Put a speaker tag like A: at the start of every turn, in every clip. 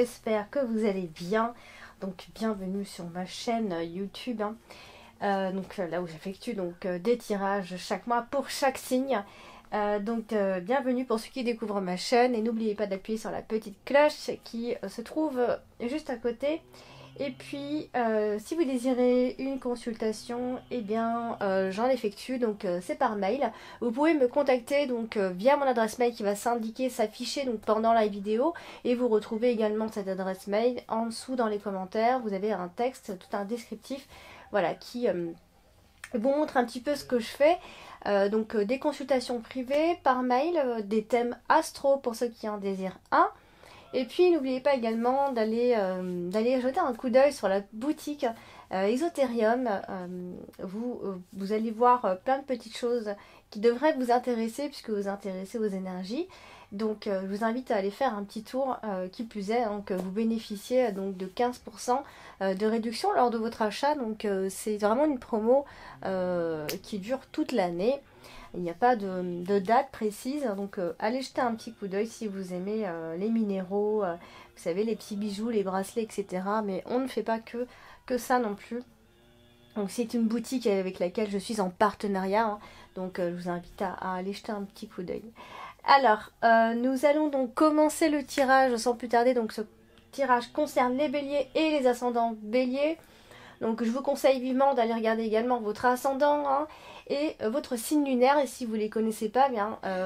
A: j'espère que vous allez bien. Donc bienvenue sur ma chaîne YouTube. Là où j'effectue des tirages chaque mois pour chaque signe. Bienvenue pour ceux qui découvrent ma chaîne et n'oubliez pas d'appuyer sur la petite cloche qui se trouve juste à côté. Et puis si vous désirez une consultation, eh bien j'en effectue, donc c'est par mail. Vous pouvez me contacter via mon adresse mail qui va s'afficher pendant la vidéo, et vous retrouvez également cette adresse mail en dessous dans les commentaires. Vous avez un texte, tout un descriptif, voilà, qui vous montre un petit peu ce que je fais. Des consultations privées par mail, des thèmes astro pour ceux qui en désirent un. Et puis n'oubliez pas également d'aller jeter un coup d'œil sur la boutique Exoterium. Vous allez voir plein de petites choses qui devraient vous intéresser puisque vous intéressez aux énergies. Donc je vous invite à aller faire un petit tour, qui plus est, que vous bénéficiez de 15% de réduction lors de votre achat. C'est vraiment une promo qui dure toute l'année. Il n'y a pas de date précise, allez jeter un petit coup d'œil si vous aimez les minéraux, vous savez, les petits bijoux, les bracelets, etc. Mais on ne fait pas que ça non plus. Donc c'est une boutique avec laquelle je suis en partenariat, je vous invite à aller jeter un petit coup d'œil. Alors, nous allons commencer le tirage sans plus tarder. Ce tirage concerne les béliers et les ascendants béliers. Donc je vous conseille vivement d'aller regarder également votre ascendant et votre signe lunaire. Et si vous ne les connaissez pas,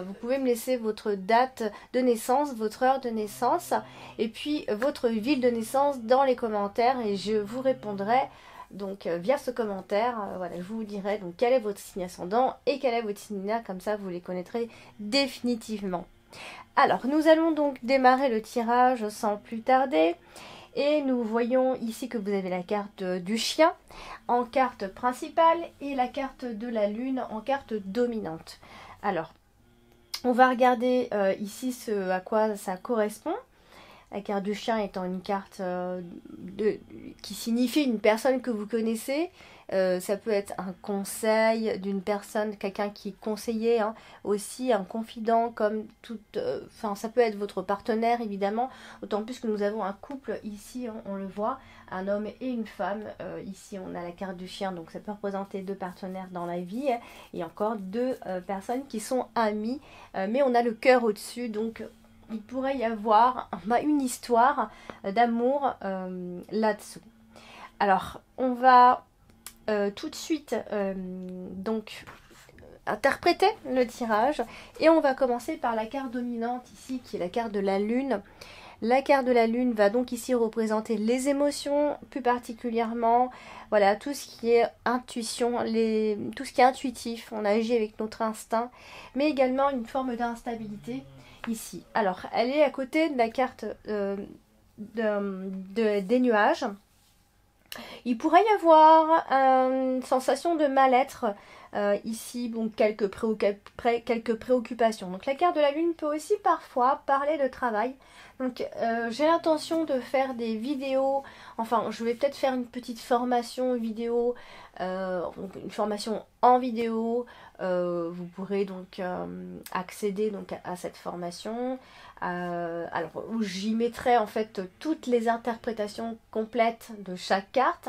A: vous pouvez me laisser votre date de naissance, votre heure de naissance et puis votre ville de naissance dans les commentaires, et je vous répondrai via ce commentaire. Voilà, je vous dirai quel est votre signe ascendant et quel est votre signe lunaire, comme ça vous les connaîtrez définitivement. Alors nous allons démarrer le tirage sans plus tarder. Et nous voyons ici que vous avez la carte du chien en carte principale et la carte de la lune en carte dominante. Alors, on va regarder ici ce à quoi ça correspond. La carte du chien étant une carte qui signifie une personne que vous connaissez. Ça peut être un conseil d'une personne, quelqu'un qui est conseillé, aussi un confident, comme ça peut être votre partenaire évidemment, autant plus que nous avons un couple ici, on le voit, un homme et une femme. Ici on a la carte du chien, donc ça peut représenter deux partenaires dans la vie, et encore deux personnes qui sont amies, mais on a le cœur au-dessus, il pourrait y avoir une histoire d'amour là-dessous. Alors on va tout de suite interpréter le tirage, et on va commencer par la carte dominante ici qui est la carte de la lune. La carte de la lune va ici représenter les émotions, plus particulièrement, voilà, tout ce qui est intuition, tout ce qui est intuitif, on agit avec notre instinct, mais également une forme d'instabilité ici. Alors elle est à côté de la carte des nuages. Il pourrait y avoir une sensation de mal-être ici, quelques préoccupations. Donc la carte de la lune peut aussi parfois parler de travail. J'ai l'intention de faire des vidéos, je vais peut-être faire une petite formation vidéo, une formation en vidéo. Vous pourrez accéder à cette formation. Où j'y mettrai en fait toutes les interprétations complètes de chaque carte.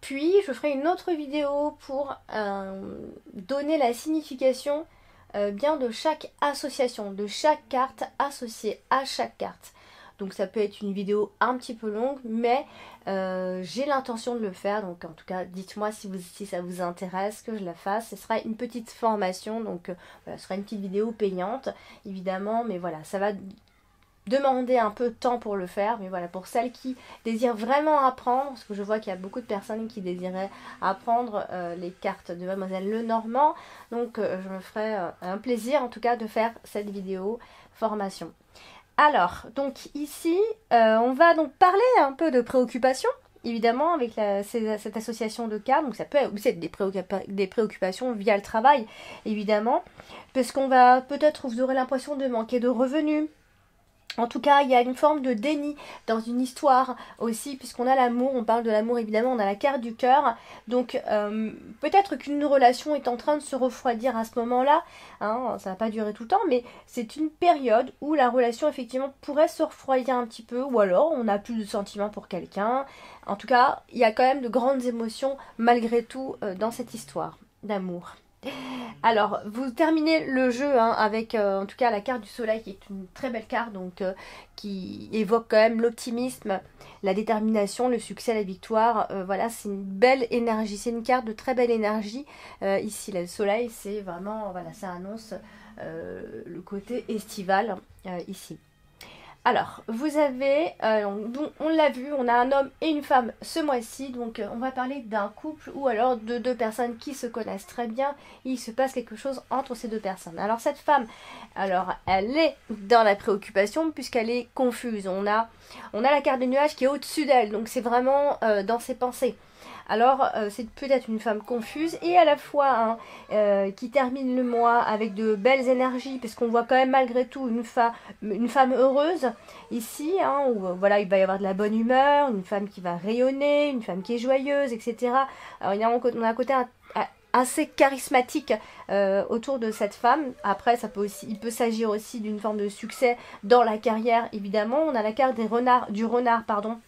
A: Puis je ferai une autre vidéo pour donner la signification bien de chaque association, de chaque carte associée à chaque carte. Donc ça peut être une vidéo un petit peu longue, mais j'ai l'intention de le faire. En tout cas, dites-moi si ça vous intéresse que je la fasse. Ce sera une petite formation, ce sera une petite vidéo payante, évidemment. Mais voilà, ça va demander un peu de temps pour le faire. Mais voilà, pour celles qui désirent vraiment apprendre, parce que je vois qu'il y a beaucoup de personnes qui désiraient apprendre les cartes de Mademoiselle Lenormand. Je me ferai un plaisir, en tout cas, de faire cette vidéo formation. Alors, ici, on va parler un peu de préoccupation, évidemment, avec cette association de cartes. Ça peut aussi être des préoccupations via le travail, évidemment, parce qu'on va peut-être, vous aurez l'impression de manquer de revenus, En tout cas, il y a une forme de déni dans une histoire aussi, puisqu'on a l'amour, on parle de l'amour évidemment, on a la carte du cœur. Donc peut-être qu'une relation est en train de se refroidir à ce moment-là, hein, ça va pas durer tout le temps, mais c'est une période où la relation effectivement pourrait se refroidir un petit peu, ou alors on n'a plus de sentiments pour quelqu'un. En tout cas, il y a quand même de grandes émotions malgré tout dans cette histoire d'amour. Alors, vous terminez le jeu hein, avec en tout cas la carte du soleil qui est une très belle carte, donc qui évoque quand même l'optimisme, la détermination, le succès, la victoire. Voilà, c'est une belle énergie, c'est une carte de très belle énergie. Ici, le soleil, c'est vraiment, voilà, ça annonce le côté estival ici. Alors, vous avez, on l'a vu, on a un homme et une femme ce mois-ci, donc on va parler d'un couple ou alors de deux personnes qui se connaissent très bien. Il se passe quelque chose entre ces deux personnes. Alors cette femme, alors elle est dans la préoccupation puisqu'elle est confuse. On a la carte des nuages qui est au-dessus d'elle, donc c'est vraiment dans ses pensées. Alors, c'est peut-être une femme confuse et à la fois hein, qui termine le mois avec de belles énergies, parce qu'on voit quand même malgré tout une femme heureuse ici, hein, où voilà, il va y avoir de la bonne humeur, une femme qui va rayonner, une femme qui est joyeuse, etc. Alors, on a un côté assez charismatique autour de cette femme. Après, il peut s'agir aussi d'une forme de succès dans la carrière, évidemment. On a la carte du renard, pardon,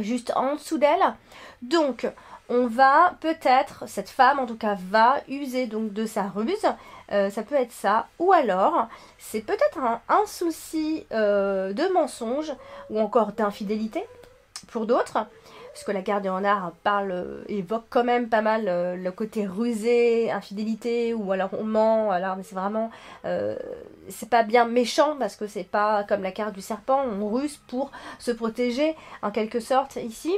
A: juste en dessous d'elle. Donc, on va peut-être, cette femme en tout cas, va user donc de sa ruse. Ça peut être ça. Ou alors, c'est peut-être un souci de mensonge ou encore d'infidélité pour d'autres. Parce que la carte des renards évoque quand même pas mal le côté rusé, infidélité, ou alors on ment, alors, mais c'est vraiment, c'est pas bien méchant, parce que c'est pas comme la carte du serpent, on ruse pour se protéger, en quelque sorte, ici.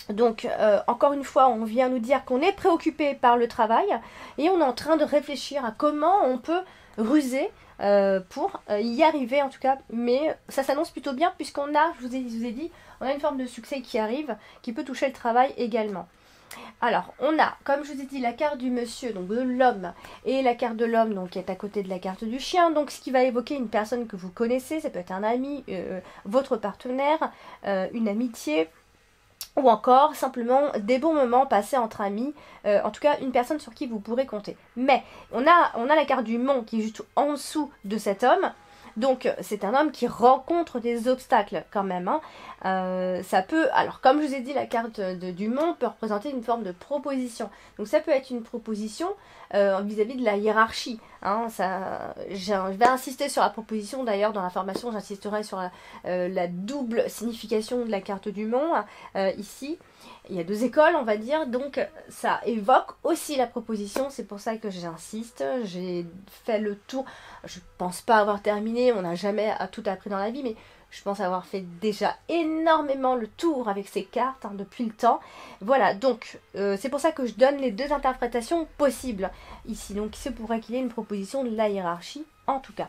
A: Donc, encore une fois, on vient nous dire qu'on est préoccupé par le travail, et on est en train de réfléchir à comment on peut ruser pour y arriver en tout cas, mais ça s'annonce plutôt bien puisqu'on a, je vous ai dit, on a une forme de succès qui arrive, qui peut toucher le travail également. Alors, on a, comme je vous ai dit, la carte du monsieur, donc de l'homme, et la carte de l'homme, donc qui est à côté de la carte du chien, donc ce qui va évoquer une personne que vous connaissez, ça peut être un ami, votre partenaire, une amitié, ou encore simplement des bons moments passés entre amis, en tout cas une personne sur qui vous pourrez compter. Mais on a la carte du mont qui est juste en dessous de cet homme, donc c'est un homme qui rencontre des obstacles quand même. Hein. Ça peut, alors comme je vous ai dit, la carte du mont peut représenter une forme de proposition. Donc ça peut être une proposition vis-à-vis de la hiérarchie. Hein. Je vais insister sur la proposition, d'ailleurs dans la formation j'insisterai sur la double signification de la carte du mont ici. Il y a deux écoles, on va dire, donc ça évoque aussi la proposition, c'est pour ça que j'insiste. J'ai fait le tour, je pense pas avoir terminé, on n'a jamais tout appris dans la vie, mais je pense avoir fait déjà énormément le tour avec ces cartes hein, depuis le temps. Voilà, donc c'est pour ça que je donne les deux interprétations possibles ici. Donc c'est pourrait qu'il y ait une proposition de la hiérarchie, en tout cas.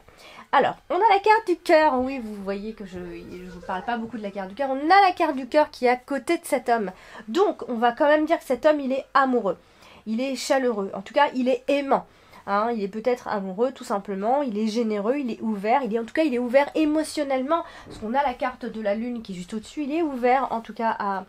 A: Alors, on a la carte du cœur. Oui, vous voyez que je ne vous parle pas beaucoup de la carte du cœur. On a la carte du cœur qui est à côté de cet homme. Donc, on va quand même dire que cet homme, il est amoureux. Il est chaleureux. En tout cas, il est aimant. Hein, il est peut-être amoureux tout simplement, il est généreux, il est ouvert, en tout cas il est ouvert émotionnellement, parce qu'on a la carte de la lune qui est juste au-dessus, il est ouvert en tout cas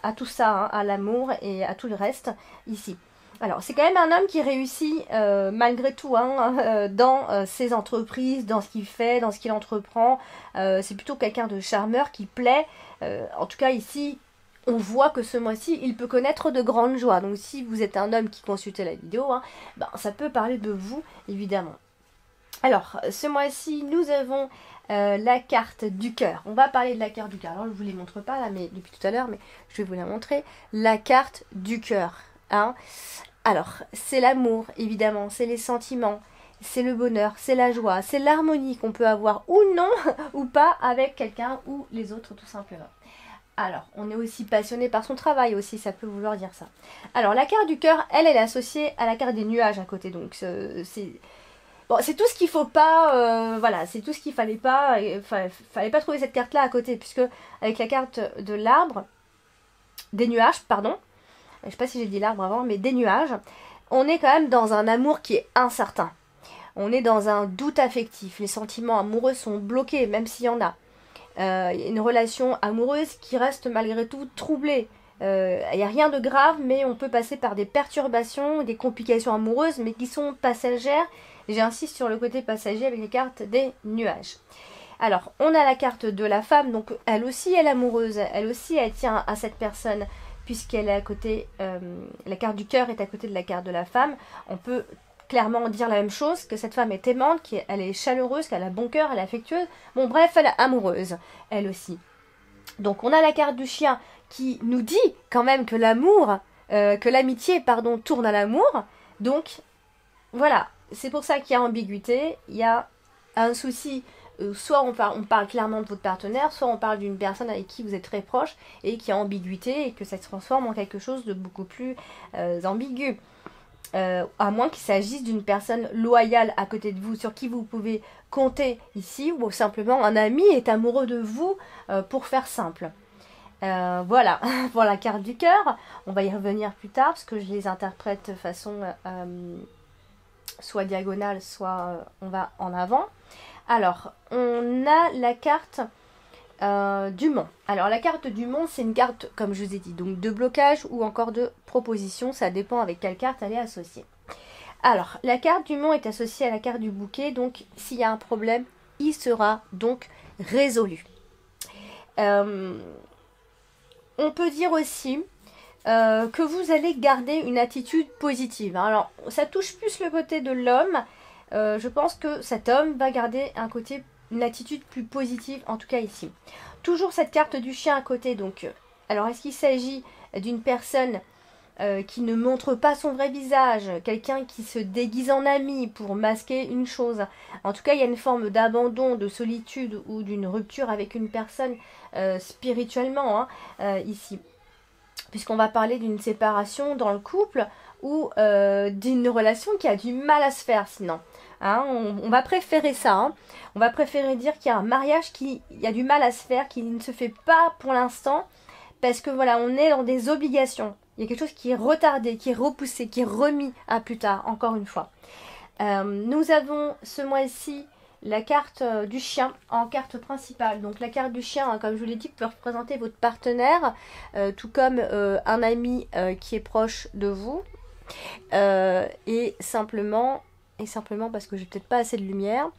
A: à tout ça, hein, à l'amour et à tout le reste ici. Alors c'est quand même un homme qui réussit malgré tout hein, dans ses entreprises, dans ce qu'il fait, dans ce qu'il entreprend, c'est plutôt quelqu'un de charmeur qui plaît, en tout cas ici. On voit que ce mois-ci, il peut connaître de grandes joies. Donc si vous êtes un homme qui consultait la vidéo, hein, ben, ça peut parler de vous, évidemment. Alors, ce mois-ci, nous avons la carte du cœur. On va parler de la carte du cœur. Alors, je ne vous les montre pas là, mais depuis tout à l'heure, mais je vais vous la montrer. La carte du cœur. Hein. Alors, c'est l'amour, évidemment, c'est les sentiments, c'est le bonheur, c'est la joie, c'est l'harmonie qu'on peut avoir ou non, ou pas, avec quelqu'un ou les autres, tout simplement. Alors, on est aussi passionné par son travail aussi, ça peut vouloir dire ça. Alors, la carte du cœur, elle est associée à la carte des nuages à côté. Donc, c'est bon, c'est tout ce qu'il faut pas, voilà, c'est tout ce qu'il fallait pas, fallait pas trouver cette carte-là à côté, puisque avec la carte de l'arbre, des nuages, pardon, je sais pas si j'ai dit l'arbre avant, mais des nuages, on est quand même dans un amour qui est incertain. On est dans un doute affectif. Les sentiments amoureux sont bloqués, même s'il y en a. Une relation amoureuse qui reste malgré tout troublée. Il n'y a rien de grave, mais on peut passer par des perturbations, des complications amoureuses, mais qui sont passagères. J'insiste sur le côté passager avec les cartes des nuages. Alors, on a la carte de la femme, donc elle aussi elle est amoureuse, elle aussi elle tient à cette personne, puisqu'elle est à côté, la carte du cœur est à côté de la carte de la femme. On peut clairement dire la même chose, que cette femme est aimante, qu'elle est chaleureuse, qu'elle a bon cœur, elle est affectueuse. Bon bref, elle est amoureuse, elle aussi. Donc on a la carte du chien qui nous dit quand même que l'amour, que l'amitié, pardon, tourne à l'amour. Donc voilà, c'est pour ça qu'il y a ambiguïté, il y a un souci. Soit on parle clairement de votre partenaire, soit on parle d'une personne avec qui vous êtes très proche et qui a ambiguïté et que ça se transforme en quelque chose de beaucoup plus ambigu. À moins qu'il s'agisse d'une personne loyale à côté de vous, sur qui vous pouvez compter ici, ou simplement un ami est amoureux de vous, pour faire simple. Voilà, pour la carte du cœur, on va y revenir plus tard, parce que je les interprète de façon soit diagonale, soit on va en avant. Alors, on a la carte du Mont. Alors, la carte du Mont, c'est une carte, comme je vous ai dit, donc de blocage ou encore de proposition. Ça dépend avec quelle carte elle est associée. Alors, la carte du Mont est associée à la carte du bouquet. Donc, s'il y a un problème, il sera donc résolu. On peut dire aussi que vous allez garder une attitude positive. Alors, ça touche plus le côté de l'homme. Je pense que cet homme va garder une attitude plus positive, en tout cas ici. Toujours cette carte du chien à côté, donc. Alors, est-ce qu'il s'agit d'une personne qui ne montre pas son vrai visage, quelqu'un qui se déguise en ami pour masquer une chose? En tout cas, il y a une forme d'abandon, de solitude ou d'une rupture avec une personne spirituellement, ici. Puisqu'on va parler d'une séparation dans le couple ou d'une relation qui a du mal à se faire sinon. Hein, on va préférer ça. Hein. On va préférer dire qu'il y a un mariage qui a du mal à se faire, qui ne se fait pas pour l'instant, parce que voilà, on est dans des obligations. Il y a quelque chose qui est retardé, qui est repoussé, qui est remis à plus tard, encore une fois. Nous avons ce mois-ci la carte du chien en carte principale. Donc la carte du chien, comme je vous l'ai dit, peut représenter votre partenaire, tout comme un ami qui est proche de vous. Et simplement parce que j'ai peut-être pas assez de lumière.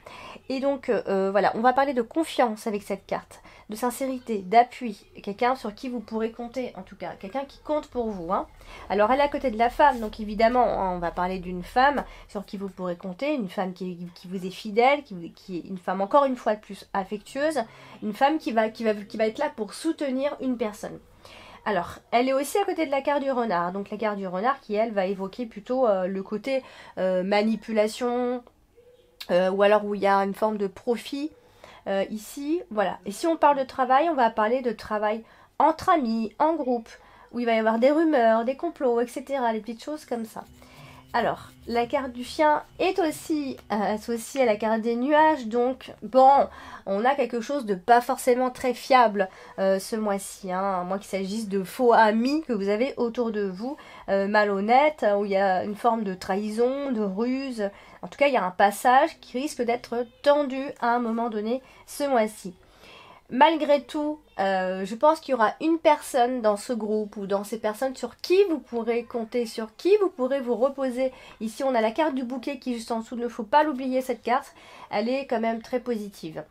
A: Et donc voilà, on va parler de confiance avec cette carte, de sincérité, d'appui, quelqu'un sur qui vous pourrez compter, en tout cas, quelqu'un qui compte pour vous. Hein. Alors elle est à côté de la femme, donc évidemment, hein, on va parler d'une femme sur qui vous pourrez compter, une femme qui vous est fidèle, qui est une femme encore une fois de plus affectueuse, une femme qui va être là pour soutenir une personne. Alors, elle est aussi à côté de la carte du renard. Donc la carte du renard qui, elle, va évoquer plutôt le côté manipulation, ou alors où il y a une forme de profit ici. Voilà. Et si on parle de travail, on va parler de travail entre amis, en groupe, où il va y avoir des rumeurs, des complots, etc. Des petites choses comme ça. Alors, la carte du chien est aussi associée à la carte des nuages, donc bon, on a quelque chose de pas forcément très fiable ce mois-ci, hein, à moins qu'il s'agisse de faux amis que vous avez autour de vous, malhonnêtes, où il y a une forme de trahison, de ruse. En tout cas, il y a un passage qui risque d'être tendu à un moment donné ce mois-ci. Malgré tout, je pense qu'il y aura une personne dans ce groupe ou dans ces personnes sur qui vous pourrez compter, sur qui vous pourrez vous reposer. Ici, on a la carte du bouquet qui est juste en dessous. Il ne faut pas l'oublier, cette carte. Elle est quand même très positive.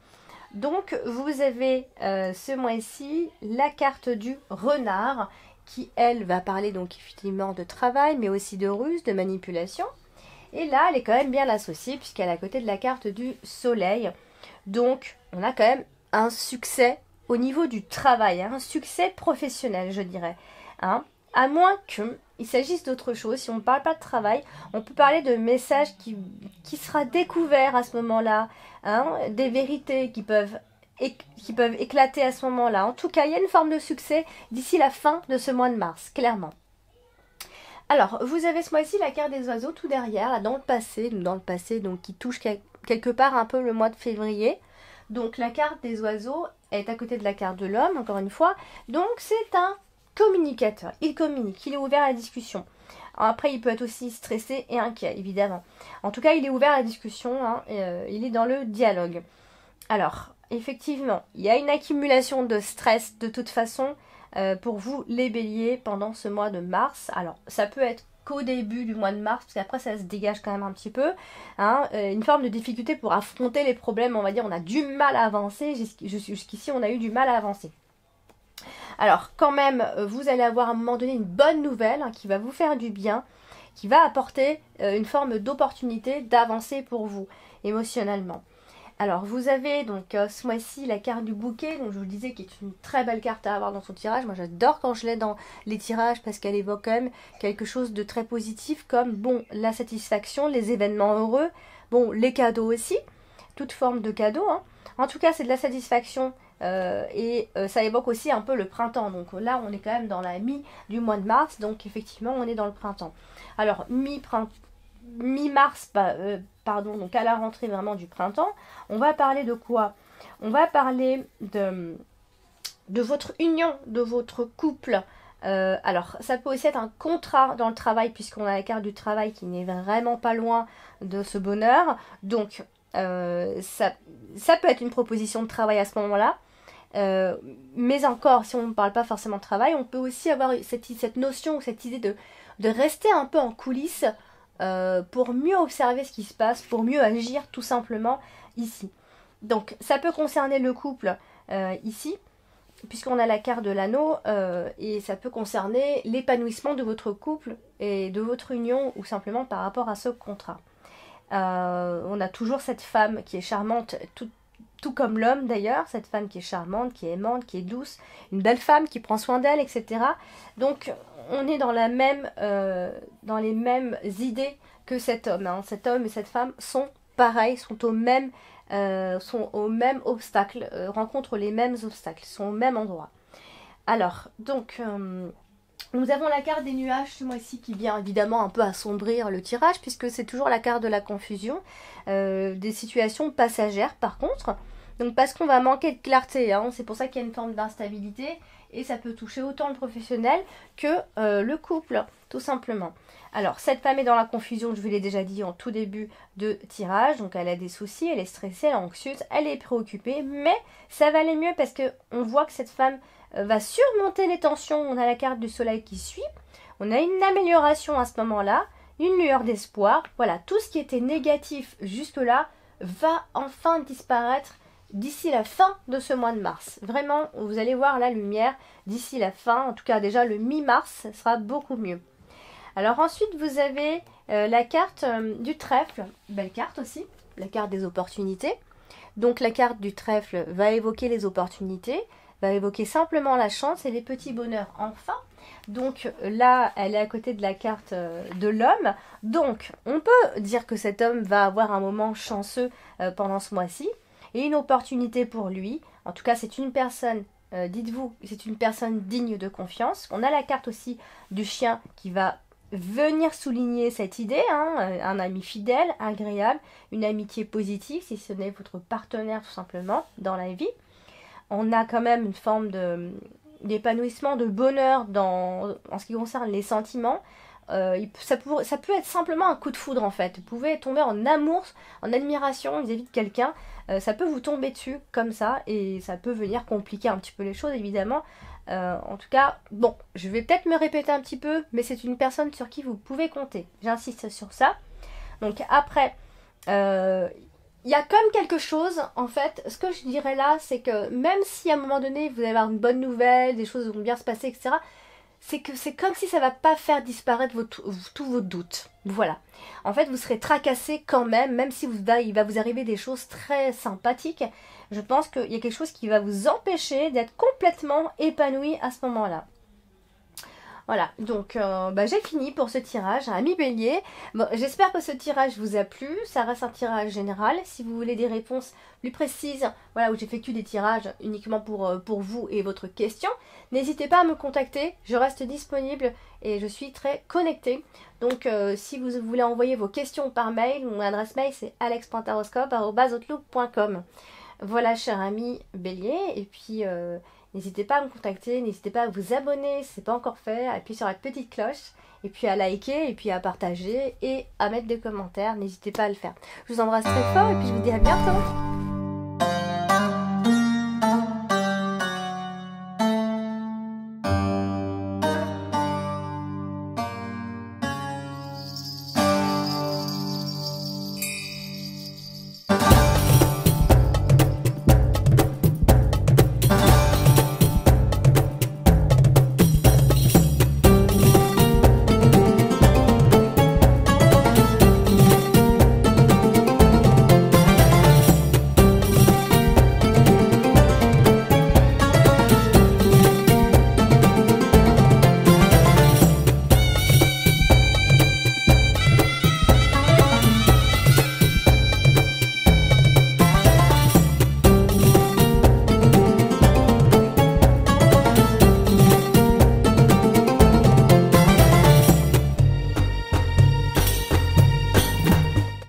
A: Donc, vous avez ce mois-ci la carte du renard qui, elle, va parler donc effectivement de travail, mais aussi de ruse, de manipulation. Et là, elle est quand même bien associée puisqu'elle est à côté de la carte du soleil. Donc, on a quand même un succès au niveau du travail, hein, un succès professionnel, je dirais. Hein, à moins qu'il s'agisse d'autre chose. Si on ne parle pas de travail, on peut parler de messages qui sera découvert à ce moment-là, hein, des vérités qui peuvent éclater à ce moment-là. En tout cas, il y a une forme de succès d'ici la fin de ce mois de mars, clairement. Alors, vous avez ce mois-ci la carte des oiseaux tout derrière, là, dans le passé, donc qui touche quelque part un peu le mois de février. Donc la carte des oiseaux est à côté de la carte de l'homme, encore une fois. Donc c'est un communicateur. Il communique, il est ouvert à la discussion. Après, il peut être aussi stressé et inquiet, évidemment. En tout cas, il est ouvert à la discussion, hein, il est dans le dialogue. Alors, effectivement, il y a une accumulation de stress de toute façon pour vous, les béliers, pendant ce mois de mars. Alors, ça peut être qu'au début du mois de mars, parce qu'après ça se dégage quand même un petit peu, hein, une forme de difficulté pour affronter les problèmes, on va dire, on a du mal à avancer, jusqu'ici on a eu du mal à avancer. Alors quand même, vous allez avoir à un moment donné une bonne nouvelle hein, qui va vous faire du bien, qui va apporter une forme d'opportunité d'avancer pour vous, émotionnellement. Alors, vous avez donc ce mois-ci la carte du bouquet, donc je vous le disais, qui est une très belle carte à avoir dans son tirage. Moi, j'adore quand je l'ai dans les tirages parce qu'elle évoque quand même quelque chose de très positif, comme, bon, la satisfaction, les événements heureux, bon, les cadeaux aussi, toute forme de cadeaux. Hein. En tout cas, c'est de la satisfaction et ça évoque aussi un peu le printemps. Donc là, on est quand même dans la mi du mois de mars, donc effectivement, on est dans le printemps. Alors, mi-mars, pardon, donc à la rentrée vraiment du printemps, on va parler de quoi? On va parler de votre union, de votre couple. Alors, ça peut aussi être un contrat dans le travail, puisqu'on a la carte du travail qui n'est vraiment pas loin de ce bonheur. Donc, ça peut être une proposition de travail à ce moment-là. Mais encore, si on ne parle pas forcément de travail, on peut aussi avoir cette notion ou cette idée de rester un peu en coulisses pour mieux observer ce qui se passe, pour mieux agir tout simplement ici. Donc ça peut concerner le couple ici, puisqu'on a la carte de l'anneau, et ça peut concerner l'épanouissement de votre couple et de votre union, ou simplement par rapport à ce contrat. On a toujours cette femme qui est charmante, tout comme l'homme d'ailleurs, cette femme qui est charmante, qui est aimante, qui est douce, une belle femme qui prend soin d'elle, etc. Donc on est dans les mêmes idées que cet homme. Hein. Cet homme et cette femme sont pareils, sont au même obstacle, rencontrent les mêmes obstacles, sont au même endroit. Alors, donc, nous avons la carte des nuages ce mois-ci qui vient évidemment un peu assombrir le tirage, puisque c'est toujours la carte de la confusion, des situations passagères par contre. Donc parce qu'on va manquer de clarté, hein, c'est pour ça qu'il y a une forme d'instabilité, et ça peut toucher autant le professionnel que le couple, tout simplement. Alors, cette femme est dans la confusion, je vous l'ai déjà dit en tout début de tirage, donc elle a des soucis, elle est stressée, elle est anxieuse, elle est préoccupée, mais ça va aller mieux parce qu'on voit que cette femme va surmonter les tensions. On a la carte du soleil qui suit, on a une amélioration à ce moment-là, une lueur d'espoir. Voilà, tout ce qui était négatif jusque-là va enfin disparaître d'ici la fin de ce mois de mars. Vraiment, vous allez voir la lumière d'ici la fin, en tout cas déjà le mi-mars, ça sera beaucoup mieux. Alors ensuite, vous avez la carte du trèfle, belle carte aussi, la carte des opportunités. Donc la carte du trèfle va évoquer les opportunités, va évoquer simplement la chance et les petits bonheurs enfin. Donc là, elle est à côté de la carte de l'homme. Donc on peut dire que cet homme va avoir un moment chanceux pendant ce mois-ci et une opportunité pour lui. En tout cas, c'est une personne, dites-vous, c'est une personne digne de confiance. On a la carte aussi du chien qui va venir souligner cette idée, hein, un ami fidèle, agréable, une amitié positive, si ce n'est votre partenaire tout simplement dans la vie. On a quand même une forme d'épanouissement, de bonheur en ce qui concerne les sentiments. Ça peut être simplement un coup de foudre en fait. Vous pouvez tomber en amour, en admiration vis-à-vis de quelqu'un. Ça peut vous tomber dessus comme ça et ça peut venir compliquer un petit peu les choses évidemment. En tout cas, bon, je vais peut-être me répéter un petit peu, mais c'est une personne sur qui vous pouvez compter. J'insiste sur ça. Donc après, il y a comme quelque chose, en fait, ce que je dirais là, c'est que même si à un moment donné, vous allez avoir une bonne nouvelle, des choses vont bien se passer, etc., c'est que c'est comme si ça ne va pas faire disparaître tous vos doutes. Voilà. En fait, vous serez tracassé quand même, même si il va vous arriver des choses très sympathiques. Je pense qu'il y a quelque chose qui va vous empêcher d'être complètement épanoui à ce moment-là. Voilà, donc j'ai fini pour ce tirage, ami Bélier. Bon, j'espère que ce tirage vous a plu, ça reste un tirage général. Si vous voulez des réponses plus précises, voilà, où j'effectue des tirages uniquement pour vous et votre question, n'hésitez pas à me contacter, je reste disponible et je suis très connectée. Donc si vous voulez envoyer vos questions par mail, mon adresse mail c'est alex.taroscope@outlook.com. Voilà, cher ami Bélier, et puis N'hésitez pas à me contacter, n'hésitez pas à vous abonner si ce n'est pas encore fait, à appuyer sur la petite cloche, et puis à liker, et puis à partager, et à mettre des commentaires. N'hésitez pas à le faire. Je vous embrasse très fort, et puis je vous dis à bientôt.